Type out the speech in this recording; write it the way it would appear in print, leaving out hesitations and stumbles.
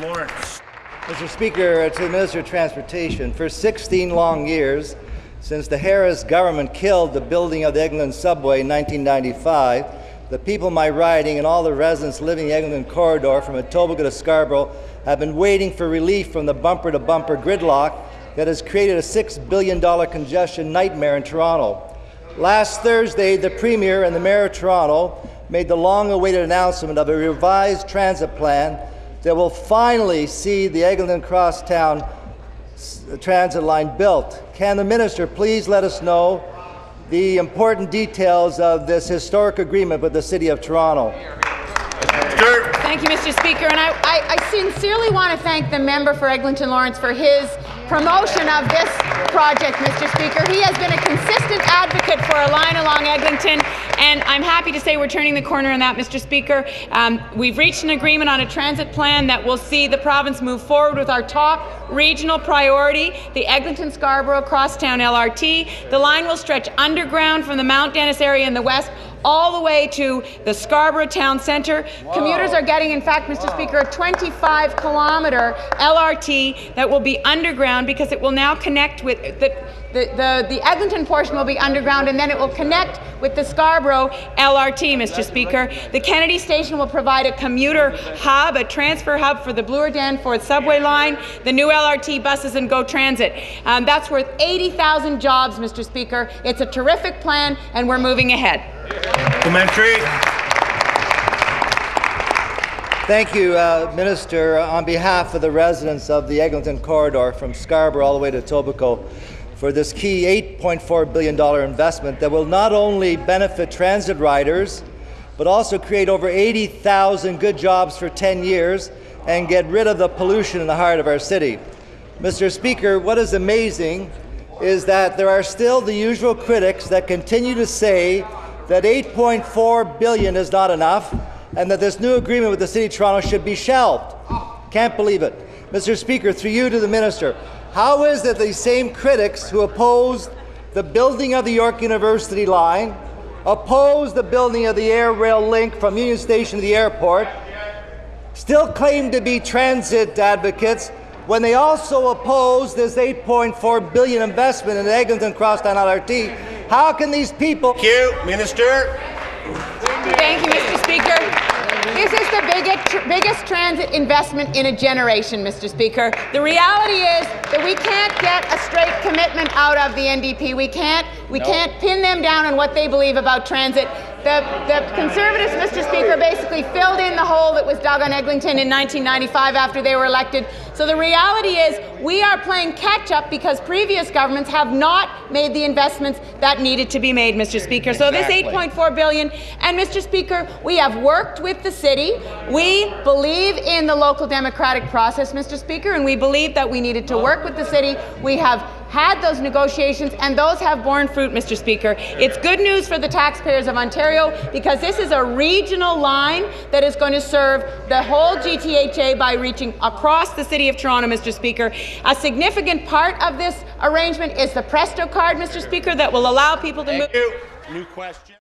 Lawrence. Mr. Speaker, to the Minister of Transportation, for 16 long years, since the Harris government killed the building of the Eglinton subway in 1995, the people in my riding and all the residents living in the Eglinton corridor from Etobicoke to Scarborough have been waiting for relief from the bumper-to-bumper gridlock that has created a $6 billion congestion nightmare in Toronto. Last Thursday, the Premier and the Mayor of Toronto made the long-awaited announcement of a revised transit plan that will finally see the Eglinton Crosstown transit line built. Can the Minister please let us know the important details of this historic agreement with the City of Toronto? Thank you, Mr. Speaker. And I sincerely want to thank the member for Eglinton Lawrence for his promotion of this project, Mr. Speaker. He has been a consistent advocate for a line along Eglinton, and I'm happy to say we're turning the corner on that, Mr. Speaker. We've reached an agreement on a transit plan that will see the province move forward with our top regional priority, the Eglinton-Scarborough Crosstown LRT. The line will stretch underground from the Mount Dennis area in the west all the way to the Scarborough Town Centre. Wow. Commuters are getting, in fact, Mr. Speaker, a 25-kilometre LRT that will be underground because it will now connect with the Eglinton portion will be underground, and then it will connect with the Scarborough LRT, Mr. Speaker. The Kennedy Station will provide a commuter hub, a transfer hub for the Bloor Danforth subway line, the new LRT buses, and GO Transit. That's worth 80,000 jobs, Mr. Speaker. It's a terrific plan, and we're moving ahead. Supplementary. Thank you, Minister. On behalf of the residents of the Eglinton corridor from Scarborough all the way to Etobicoke, for this key $8.4 billion investment that will not only benefit transit riders, but also create over 80,000 good jobs for 10 years and get rid of the pollution in the heart of our city. Mr. Speaker, what is amazing is that there are still the usual critics that continue to say that $8.4 billion is not enough and that this new agreement with the City of Toronto should be shelved. Can't believe it. Mr. Speaker, through you to the Minister, how is it these same critics who opposed the building of the York University line, opposed the building of the air rail link from Union Station to the airport, still claim to be transit advocates when they also oppose this $8.4 billion investment in the Eglinton Crosstown LRT? How can these people— Thank you, Minister. Thank you, Mr. Speaker. This is the biggest transit investment in a generation, Mr. Speaker. The reality is that we can't get a straight commitment out of the NDP. We can't pin them down on what they believe about transit. The Conservatives, Mr. Speaker, basically filled in the hole that was dug on Eglinton in 1995 after they were elected. So the reality is we are playing catch-up because previous governments have not made the investments that needed to be made, Mr. Speaker. So this $8.4 billion, and Mr. Speaker, we have worked with the city. We believe in the local democratic process, Mr. Speaker, and we believe that we needed to work with the city. We have had those negotiations, and those have borne fruit, Mr. Speaker. It's good news for the taxpayers of Ontario because this is a regional line that is going to serve the whole GTHA by reaching across the City of Toronto, Mr. Speaker. A significant part of this arrangement is the Presto card, Mr. Speaker, that will allow people to move. Thank you. New question.